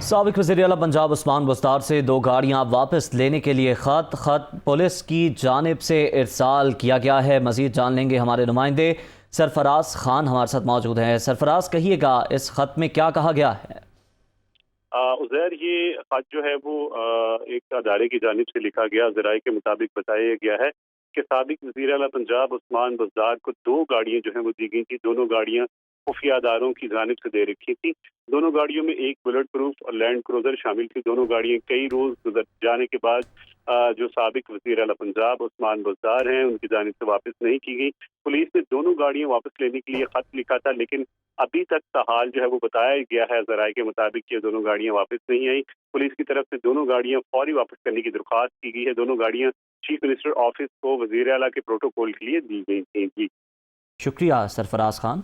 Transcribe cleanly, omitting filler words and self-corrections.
سابق وزیر اعلیٰ پنجاب عثمان بزدار سے 2 گاڑیاں واپس لینے کے لیے خط پولیس کی جانب سے ارسال کیا گیا ہے۔ مزید جان لیں گے ہمارے نمائندے سرفراز خان ہمارے ساتھ موجود ہیں۔ سرفراز، کہیے گا اس خط میں کیا کہا گیا ہے؟ عزیر، یہ خط جو ہے وہ ایک ادارے کی جانب سے لکھا گیا۔ ذرائع کے مطابق بتایا گیا ہے کہ سابق وزیر اعلیٰ پنجاب عثمان بزدار کو 2 گاڑیاں جو ہیں وہ دی گئی تھی۔ دونوں گاڑیاں خفیہ اداروں کی جانب سے دے رکھی تھی۔ دونوں گاڑیوں میں ایک بلٹ پروف اور لینڈ کروزر شامل تھی۔ دونوں گاڑیاں کئی روز گزر جانے کے بعد جو سابق وزیر اعلیٰ پنجاب عثمان بزدار ہیں ان کی جانب سے واپس نہیں کی گئی۔ پولیس نے دونوں گاڑیاں واپس لینے کے لیے خط لکھا تھا، لیکن ابھی تک تاحال جو ہے وہ بتایا گیا ہے ذرائع کے مطابق کہ دونوں گاڑیاں واپس نہیں آئیں۔ پولیس کی طرف سے دونوں گاڑیاں فوری واپس کرنے کی درخواست کی گئی ہے۔ دونوں گاڑیاں چیف منسٹر آفس کو وزیر اعلیٰ کے پروٹوکول کے لیے دی گئی تھیں۔ شکریہ سرفراز خان۔